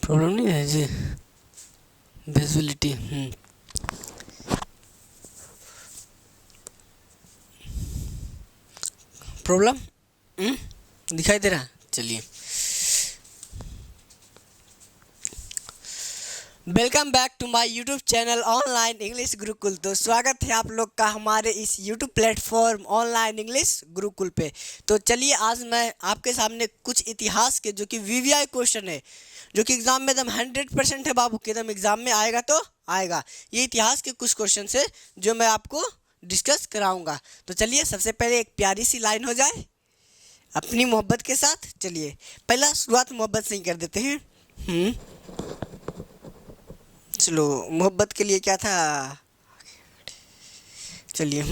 Problem नहीं है जी, visibility. Problem दिखाई दे रहा है। चलिए, welcome back to my YouTube channel online English Gurukul. तो स्वागत है आप लोग का हमारे इस YouTube platform online English Gurukul पे। तो चलिए, आज मैं आपके सामने कुछ इतिहास के जो कि वीवीआई क्वेश्चन है, जो कि एग्जाम में एकदम 100% है बाबू कि एकदम एग्जाम में आएगा तो आएगा। ये इतिहास के कुछ क्वेश्चन है जो मैं आपको डिस्कस कराऊंगा। तो चलिए, सबसे पहले एक प्यारी सी लाइन हो जाए अपनी मोहब्बत के साथ। चलिए, पहला शुरुआत मोहब्बत से ही कर देते हैं। चलो, मोहब्बत के लिए क्या था। चलिए,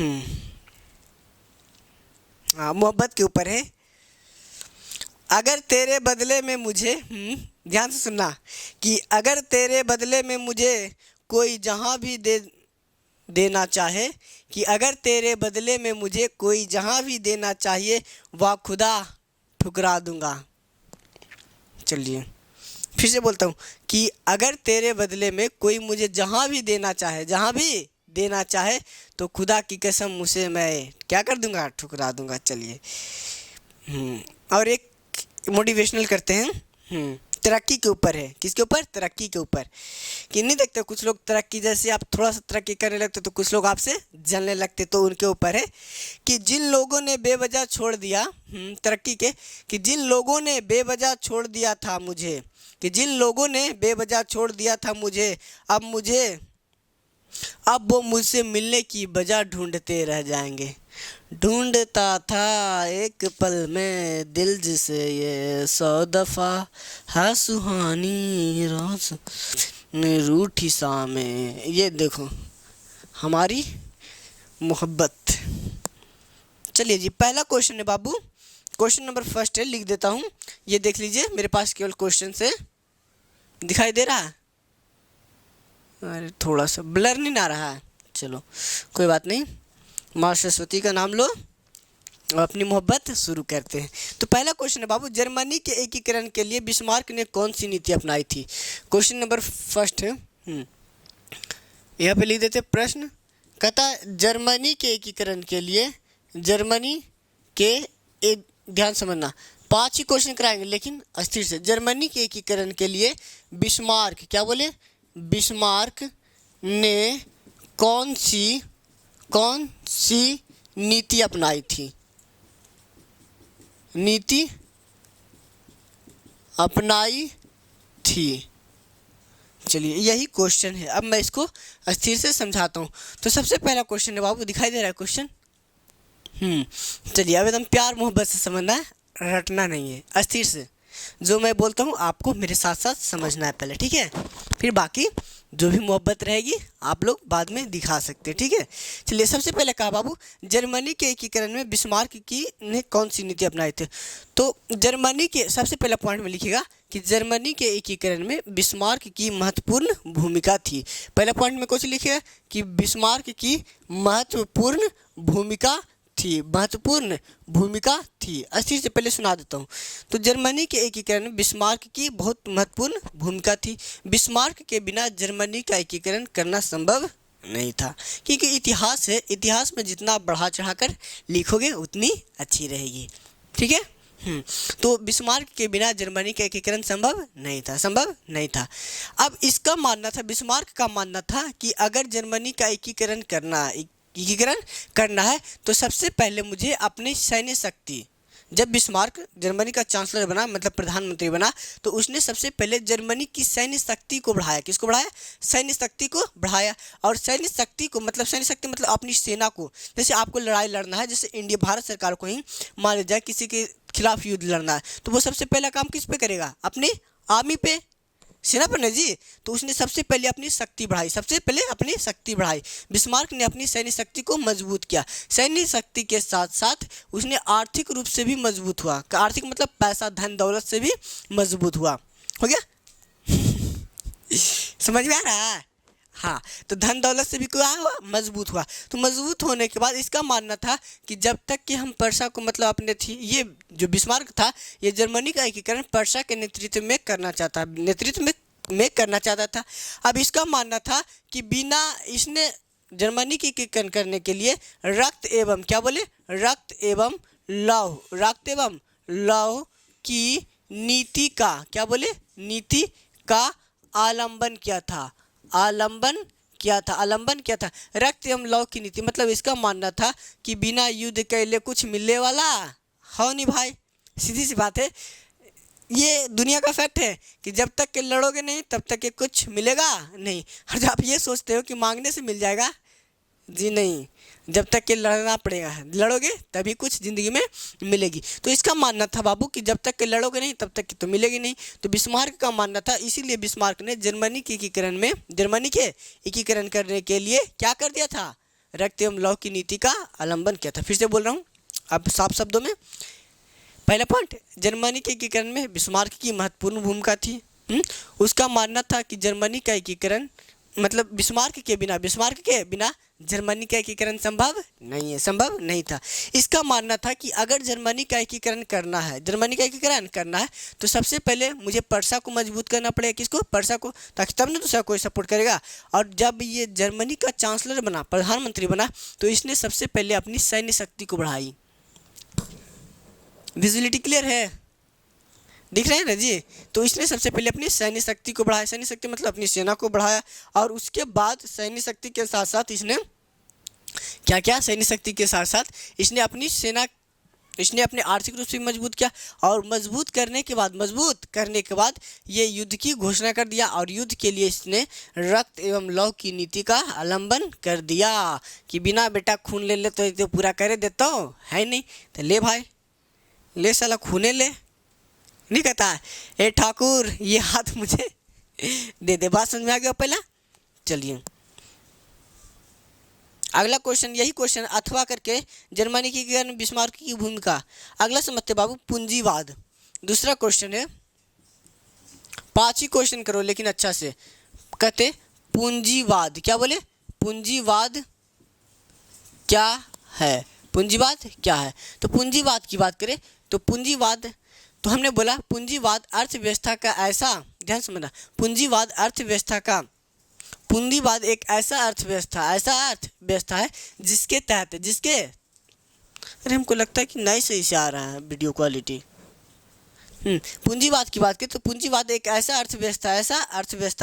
हाँ, मोहब्बत के ऊपर है। अगर तेरे बदले में मुझे ध्यान से सुनना कि अगर तेरे बदले में मुझे कोई जहाँ भी देना चाहे, कि अगर तेरे बदले में मुझे कोई जहाँ भी देना चाहिए वह खुदा ठुकरा दूंगा। चलिए, फिर से बोलता हूँ कि अगर तेरे बदले में कोई मुझे जहाँ भी देना चाहे तो खुदा की कसम उसे मैं क्या कर दूंगा, ठुकरा दूंगा। चलिए, और एक मोटिवेशनल करते हैं। तरक्की के ऊपर है। किसके ऊपर? तरक्की के ऊपर। कि नहीं देखते कुछ लोग तरक्की, जैसे आप थोड़ा सा तरक्की करने लगते तो कुछ लोग आपसे जलने लगते, तो उनके ऊपर है कि जिन लोगों ने बेवजह छोड़ दिया तरक्की के, कि जिन लोगों ने बेवजह छोड़ दिया था मुझे, कि जिन लोगों ने बेवजह छोड़ दिया था मुझे, अब वो मुझसे मिलने की वजह ढूंढते रह जाएंगे। ढूंढता था एक पल में दिल जिसे ये 100 दफ़ा है सुहानी रोज रूठी में। ये देखो हमारी मोहब्बत। चलिए जी, पहला क्वेश्चन है बाबू, क्वेश्चन नंबर फर्स्ट है, लिख देता हूँ। ये देख लीजिए, मेरे पास केवल क्वेश्चन से दिखाई दे रहा है। अरे थोड़ा सा ब्लर नहीं आ रहा है। चलो, कोई बात नहीं, माँ सरस्वती का नाम लो और अपनी मोहब्बत शुरू करते हैं। तो पहला क्वेश्चन है बाबू, जर्मनी के एकीकरण के लिए बिस्मार्क ने कौन सी नीति अपनाई थी? क्वेश्चन नंबर फर्स्ट है, यहाँ पे लिख देते प्रश्न। कहता जर्मनी के एकीकरण के लिए, ध्यान समझना, 5 ही क्वेश्चन कराएंगे लेकिन अस्थिर से। जर्मनी के एकीकरण के लिए बिस्मार्क, क्या बोले, बिस्मार्क ने कौन सी नीति अपनाई थी? नीति अपनाई थी। चलिए, यही क्वेश्चन है। अब मैं इसको अस्थिर से समझाता हूँ। तो सबसे पहला क्वेश्चन है बाबू, दिखाई दे रहा है क्वेश्चन? चलिए, अब एकदम प्यार मोहब्बत से समझना है, रटना नहीं है, अस्थिर से। जो मैं बोलता हूँ आपको मेरे साथ साथ समझना है पहले, ठीक है? फिर बाकी जो भी मोहब्बत रहेगी आप लोग बाद में दिखा सकते हैं, ठीक है? चलिए, सबसे पहले कहा बाबू, जर्मनी के एकीकरण में बिस्मार्क ने कौन सी नीति अपनाई थी? तो जर्मनी के सबसे पहला पॉइंट में लिखिएगा कि जर्मनी के एकीकरण में बिस्मार्क की महत्वपूर्ण भूमिका थी। पहला पॉइंट में कुछ लिखिएगा कि बिस्मार्क की महत्वपूर्ण भूमिका थी। अस्थिर से पहले सुना देता हूँ। तो जर्मनी के एकीकरण में बिस्मार्क की बहुत महत्वपूर्ण भूमिका थी। बिस्मार्क के बिना जर्मनी का एकीकरण करना संभव नहीं था, क्योंकि इतिहास है, इतिहास में जितना बढ़ा चढ़ाकर लिखोगे उतनी अच्छी रहेगी, ठीक है? तो बिस्मार्क के बिना जर्मनी का एकीकरण संभव नहीं था। अब इसका मानना था, बिस्मार्क का मानना था कि अगर जर्मनी का एकीकरण करना है तो सबसे पहले मुझे अपनी सैन्य शक्ति, जब बिस्मार्क जर्मनी का चांसलर बना, मतलब प्रधानमंत्री बना, तो उसने सबसे पहले जर्मनी की सैन्य शक्ति को बढ़ाया। किसको बढ़ाया? सैन्य शक्ति को बढ़ाया। और सैन्य शक्ति मतलब अपनी सेना को। जैसे आपको लड़ाई लड़ना है, जैसे इंडिया भारत सरकार को ही मान लीजिए किसी के खिलाफ युद्ध लड़ना है, तो वो सबसे पहला काम किस पे करेगा? अपनी आर्मी पे, सेना पर, जी। तो उसने सबसे पहले अपनी शक्ति बढ़ाई। बिस्मार्क ने अपनी सैन्य शक्ति को मजबूत किया। सैन्य शक्ति के साथ साथ उसने आर्थिक रूप से भी मजबूत हुआ। आर्थिक मतलब पैसा, धन दौलत से भी मजबूत हुआ। हो गया? समझ में आ रहा है? हाँ, तो धन दौलत से भी क्या हुआ? मजबूत हुआ। तो मजबूत होने के बाद इसका मानना था कि जब तक कि हम पर्सा को, मतलब अपने थी, ये जो बिस्मार्क था, ये जर्मनी का एकीकरण पर्सा के नेतृत्व में करना चाहता, नेतृत्व में में करना चाहता था। अब इसका मानना था कि बिना इसने जर्मनी की एकीकरण करने के लिए रक्त एवं क्या बोले, रक्त एवं लौह की नीति का क्या बोले, नीति का आलंबन किया था, आलंबन किया था। रक्त एवं लौह की नीति मतलब इसका मानना था कि बिना युद्ध कैले कुछ मिलने वाला हो नहीं भाई, सीधी सी बात है, ये दुनिया का फैक्ट है कि जब तक के लड़ोगे नहीं तब तक के कुछ मिलेगा नहीं। और जब आप ये सोचते हो कि मांगने से मिल जाएगा, जी नहीं, जब तक के लड़ना पड़ेगा, लड़ोगे तभी कुछ ज़िंदगी में मिलेगी। तो इसका मानना था बाबू कि जब तक के लड़ोगे नहीं तब तक की तो मिलेगी नहीं। तो बिस्मार्क का मानना था, इसीलिए बिस्मार्क ने जर्मनी के एकीकरण करने के लिए क्या कर दिया था, रक्त एवं लौह की नीति का अवलंबन किया था। फिर से बोल रहा हूँ अब साफ शब्दों में, पहला पॉइंट, जर्मनी के एकीकरण में बिस्मार्क की महत्वपूर्ण भूमिका थी। उसका मानना था कि जर्मनी का एकीकरण मतलब बिस्मार्क के बिना जर्मनी का एकीकरण संभव नहीं था। इसका मानना था कि अगर जर्मनी का एकीकरण करना है तो सबसे पहले मुझे पर्सा को मजबूत करना पड़ेगा, किसको, पर्सा को, ताकि तब ना दूसरा कोई सपोर्ट करेगा। और जब ये जर्मनी का चांसलर बना, प्रधानमंत्री बना, तो इसने सबसे पहले अपनी सैन्य शक्ति को बढ़ाई। विजुअलिटी क्लियर है, दिख रहा है ना जी। तो इसने सबसे पहले अपनी सैन्य शक्ति को बढ़ाया, सैन्य शक्ति मतलब अपनी सेना को बढ़ाया, और उसके बाद सैन्य शक्ति के साथ साथ इसने क्या किया, सैन्य शक्ति के साथ साथ इसने अपने आर्थिक रूप से मजबूत किया, और मजबूत करने के बाद ये युद्ध की घोषणा कर दिया, और युद्ध के लिए इसने रक्त एवं लौह की नीति का अवलंबन कर दिया कि बिना बेटा खून ले तो पूरा करे देता हो, है नहीं, तो ले भाई, ले साला खूने ले, नहीं कहता है, ए ठाकुर ये हाथ मुझे दे दे। बात समझ में आ गया पहला। चलिए अगला क्वेश्चन, यही क्वेश्चन अथवा करके जर्मनी की बिस्मार्क की भूमिका। अगला समझते बाबू, पूंजीवाद। दूसरा क्वेश्चन है, 5 ही क्वेश्चन करो लेकिन अच्छा से। कहते पूंजीवाद, क्या बोले, पूंजीवाद क्या है, पूंजीवाद क्या है। तो पूंजीवाद की बात करें तो पूंजीवाद, तो हमने बोला पूंजीवाद अर्थव्यवस्था का ऐसा, ध्यान समझना, पूंजीवाद एक ऐसा अर्थव्यवस्था है जिसके तहत, अरे हमको लगता है कि नहीं सही से आ रहा है वीडियो क्वालिटी। पूंजीवाद की बात करें तो पूंजीवाद एक ऐसा अर्थव्यवस्था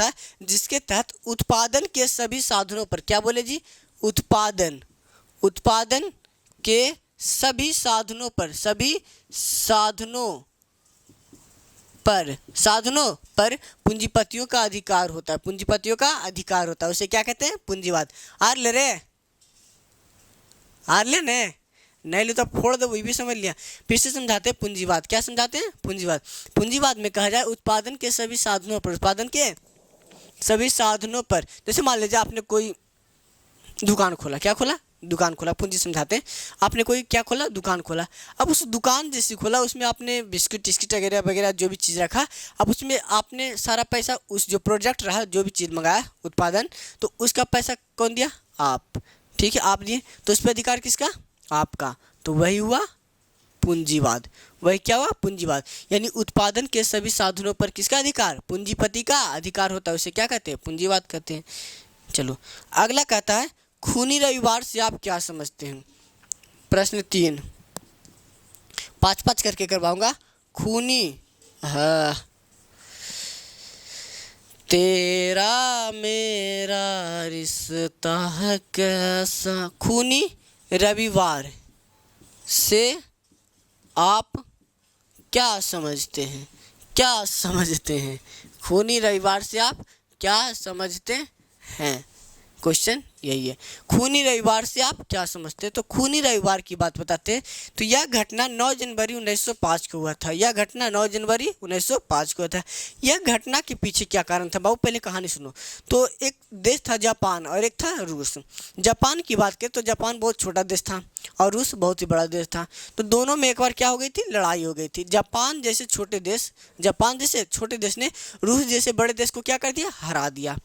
है जिसके तहत उत्पादन के सभी साधनों पर, क्या बोले जी, उत्पादन के सभी साधनों पर पूंजीपतियों का अधिकार होता है, उसे क्या कहते हैं, पूंजीवाद। आर ले ने नहीं लो तो फोड़ दो, वही भी समझ लिया। फिर से समझाते हैं पूंजीवाद, क्या समझाते हैं, पूंजीवाद में कहा जाए उत्पादन के सभी साधनों पर, जैसे मान लीजिए आपने कोई दुकान खोला, पूंजी समझाते हैं, आपने कोई क्या खोला, दुकान खोला। अब उस दुकान जैसी खोला, उसमें आपने बिस्किट वगैरह जो भी चीज़ रखा, अब उसमें आपने सारा पैसा, उस जो प्रोडक्ट रहा, जो भी चीज़ मंगाया उत्पादन, तो उसका पैसा कौन दिया, आप, ठीक है, आप दिए, तो उस पर अधिकार किसका, आपका। तो वही हुआ पूंजीवाद, वही क्या हुआ, पूंजीवाद। यानी उत्पादन के सभी साधनों पर किसका अधिकार, पूंजीपति का अधिकार होता है, उसे क्या कहते हैं, पूंजीवाद कहते हैं। चलो अगला कहता है, खूनी रविवार से आप क्या समझते हैं। प्रश्न 3, 5 करके करवाऊंगा। खूनी, हाँ, तेरा मेरा रिश्ता है कैसा, खूनी रविवार से आप क्या समझते हैं, खूनी रविवार से आप क्या समझते हैं। क्वेश्चन यही है, खूनी रविवार से आप क्या समझते हैं। तो खूनी रविवार की बात बताते हैं। तो यह घटना 9 जनवरी 1905 को हुआ था, यह घटना के पीछे क्या कारण था बाबू, पहले कहानी सुनो। तो एक देश था जापान और एक था रूस। जापान की बात करें तो जापान बहुत छोटा देश था और रूस बहुत ही बड़ा देश था। तो दोनों में एक बार क्या हो गई थी, लड़ाई हो गई थी। जापान जैसे छोटे देश ने रूस जैसे बड़े देश को क्या कर दिया, हरा दिया।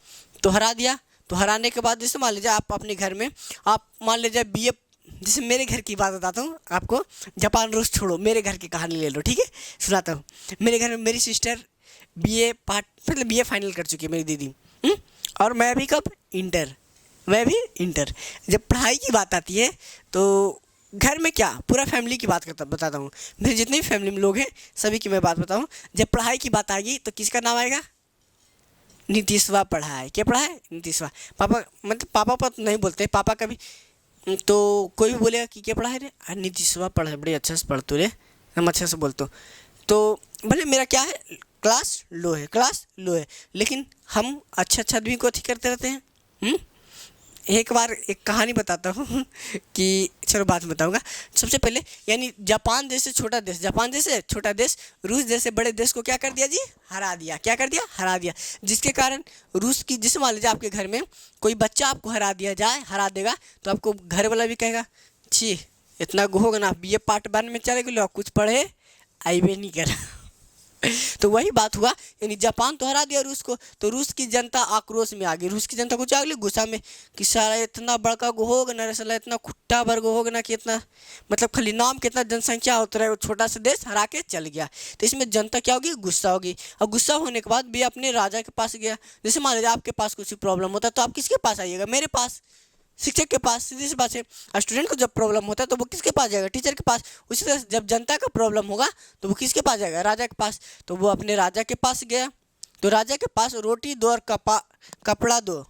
तो हराने के बाद जैसे मान लीजिए आप अपने घर में, आप मान लीजिए BA, जैसे मेरे घर की बात बताता हूँ आपको, जापान रूस छोड़ो, मेरे घर की कहानी ले लो, ठीक है, सुनाता हूँ। मेरे घर में मेरी सिस्टर बीए पार्ट मतलब बीए फाइनल कर चुकी है मेरी दीदी। और मैं भी कब, इंटर, मैं भी इंटर। जब पढ़ाई की बात आती है तो घर में क्या, पूरा फैमिली की बात करता बताता हूँ, मेरे जितने भी फैमिली में लोग हैं सभी की मैं बात बताऊँ। जब पढ़ाई की बात आएगी तो किसका नाम आएगा, नीतीशवा पढ़ा है। क्या पढ़ा है, नीतीशवा। पापा मतलब पापा पर नहीं बोलते, पापा कभी तो कोई भी बोलेगा कि क्या पढ़ा है रे, अरे नीतीशवा पढ़ा है, बड़े अच्छे से पढ़ते रे, हम अच्छे से बोलते हो। तो भले मेरा क्या है, क्लास लो है, क्लास लो है, लेकिन हम अच्छा आदमी को अथी करते रहते हैं। एक बार एक कहानी बताता हूँ कि चलो बाद में बताऊँगा। सबसे पहले यानी जापान जैसे छोटा देश, जापान जैसे छोटा देश रूस जैसे बड़े देश को क्या कर दिया जी, हरा दिया। क्या कर दिया, हरा दिया। जिसके कारण रूस की, जैसे मान लीजिए आपके घर में कोई बच्चा आपको हरा दिया जाए, हरा देगा, तो आपको घर वाला भी कहेगा छी इतना होगा ना, बीए पार्ट 1 में चले गए, कुछ पढ़े आईबे नहीं करा। तो वही बात हुआ, यानी जापान तो हरा दिया रूस को, तो रूस की जनता आक्रोश में आ गई, रूस की जनता कुछ आ गई गुस्सा में कि सारा इतना बड़का होगा ना, साला इतना खुट्टा भर होगा ना कि इतना मतलब खाली नाम कितना जनसंख्या होता है, वो छोटा सा देश हरा के चल गया। तो इसमें जनता क्या होगी, गुस्सा होगी। और गुस्सा होने के बाद भी अपने राजा के पास गया। जैसे मान लीजिए आपके पास कुछ प्रॉब्लम होता है तो आप किसके पास आइएगा, मेरे पास, शिक्षक के पास, सीधी सी बात है। स्टूडेंट को जब प्रॉब्लम होता है तो वो किसके पास जाएगा, टीचर के पास। उसी तरह जब जनता का प्रॉब्लम होगा तो वो किसके पास जाएगा, राजा के पास। तो वो अपने राजा के पास गया। तो राजा के पास रोटी दो और कपड़ा दो।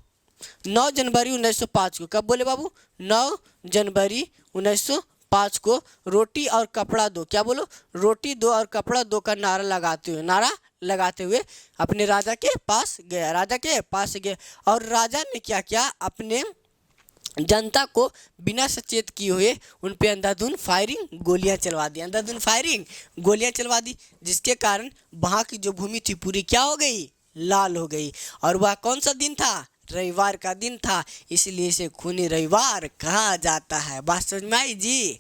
9 जनवरी 1905 को, कब बोले बाबू, 9 जनवरी 1905 को रोटी और कपड़ा दो। क्या बोलो, रोटी दो और कपड़ा दो का नारा लगाते हुए अपने राजा के पास गया, राजा के पास गए। और राजा ने क्या किया, अपने जनता को बिना सचेत किए हुए उन पे अंधाधुंध फायरिंग गोलियां चलवा दी, अंधाधुंध फायरिंग गोलियां चलवा दी, जिसके कारण वहाँ की जो भूमि थी पूरी क्या हो गई, लाल हो गई। और वह कौन सा दिन था, रविवार का दिन था, इसलिए इसे खूनी रविवार कहा जाता है। बात समझ में आई जी?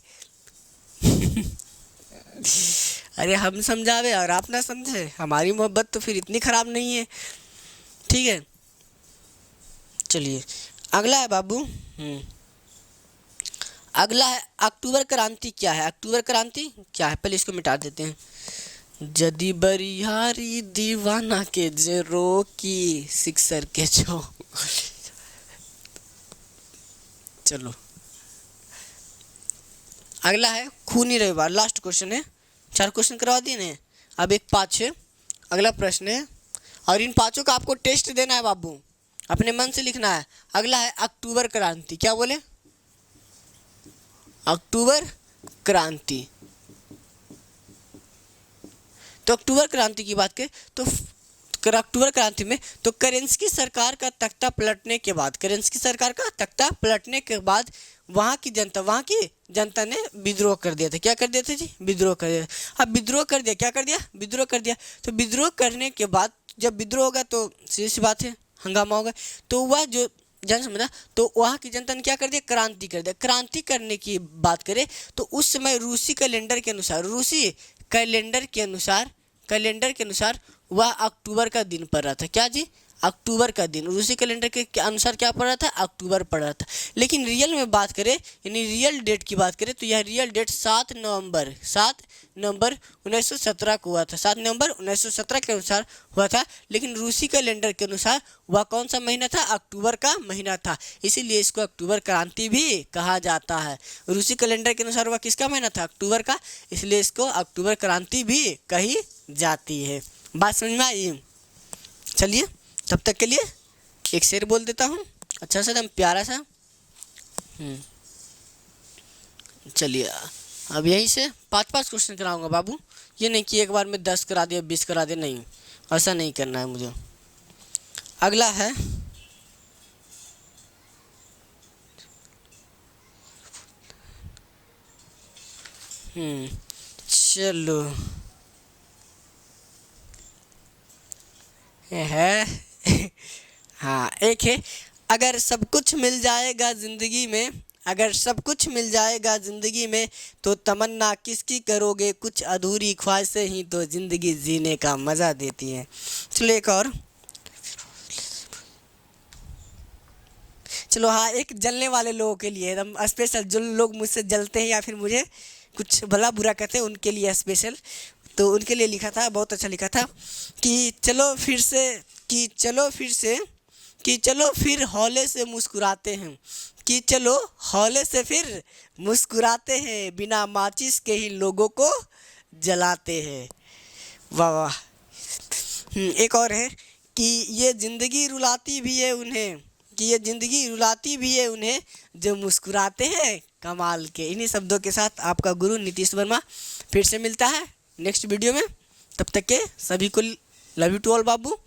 अरे हम समझावे और आप ना समझे, हमारी मोहब्बत तो फिर इतनी खराब नहीं है। ठीक है, चलिए अगला है बाबू। अगला है अक्टूबर क्रांति। क्या है अक्टूबर क्रांति, क्या है, पहले इसको मिटा देते हैं। जदी बरियारी दीवाना के जरो की सिक्सर के छो। चलो अगला है खूनी रविवार, लास्ट क्वेश्चन है। 4 क्वेश्चन करवा दिए ना, अब एक 5 है। अगला प्रश्न है और इन 5 का आपको टेस्ट देना है बाबू, अपने मन से लिखना है। अगला है अक्टूबर क्रांति। क्या बोले, अक्टूबर क्रांति। तो अक्टूबर क्रांति की बात करें तो अक्टूबर क्रांति में तो केरेंस्की सरकार का तख्ता पलटने के बाद, केरेंस्की सरकार का तख्ता पलटने के बाद वहाँ की जनता ने विद्रोह कर दिया था। क्या कर दिया था जी, विद्रोह कर दिया। अब विद्रोह कर दिया, क्या कर दिया, विद्रोह कर दिया। तो विद्रोह करने के बाद जब विद्रोह होगा तो सीधी सी बात है हंगामा होगा। तो वह जो जन समझा, तो वहाँ की जनता ने क्या कर दिया, क्रांति कर दिया। क्रांति करने की बात करें तो उस समय रूसी कैलेंडर के अनुसार, रूसी कैलेंडर के अनुसार वह अक्टूबर का दिन पड़ रहा था। क्या जी, अक्टूबर का दिन रूसी कैलेंडर के अनुसार क्या पड़ रहा था, अक्टूबर पड़ रहा था। लेकिन रियल में बात करें, यानी रियल डेट की बात करें तो यह रियल डेट 7 नवंबर 1917 को हुआ था। 7 नवंबर 1917 के अनुसार हुआ था। लेकिन रूसी कैलेंडर के अनुसार वह कौन सा महीना था, अक्टूबर का महीना था। इसीलिए इसको अक्टूबर क्रांति भी कहा जाता है। रूसी कैलेंडर के अनुसार वह किसका महीना था, अक्टूबर का, इसलिए इसको अक्टूबर क्रांति भी कही जाती है। बात समझ में आई? चलिए तब तक के लिए एक शेर बोल देता हूँ, अच्छा सा एकदम प्यारा सा। चलिए अब यहीं से 5-5 क्वेश्चन कराऊंगा बाबू। ये नहीं कि एक बार में 10 करा दिया 20 करा दिया, नहीं, ऐसा नहीं करना है मुझे। अगला है चलो है हाँ, एक है, अगर सब कुछ मिल जाएगा ज़िंदगी में, अगर सब कुछ मिल जाएगा ज़िंदगी में तो तमन्ना किसकी करोगे, कुछ अधूरी ख्वाहिशें ही तो ज़िंदगी जीने का मज़ा देती हैं। चलो एक और, चलो हाँ, एक जलने वाले लोगों के लिए एकदम स्पेशल, जो लोग मुझसे जलते हैं या फिर मुझे कुछ भला बुरा कहते हैं उनके लिए स्पेशल। तो उनके लिए लिखा था, बहुत अच्छा लिखा था कि चलो फिर हौले से मुस्कुराते हैं, कि चलो हौले से फिर मुस्कुराते हैं, बिना माचिस के ही लोगों को जलाते हैं। वाह वाह। एक और है कि ये ज़िंदगी रुलाती भी है उन्हें जो मुस्कुराते हैं कमाल के। इन्हीं शब्दों के साथ आपका गुरु नीतीश वर्मा फिर से मिलता है नेक्स्ट वीडियो में। तब तक के सभी को love you to all Babu.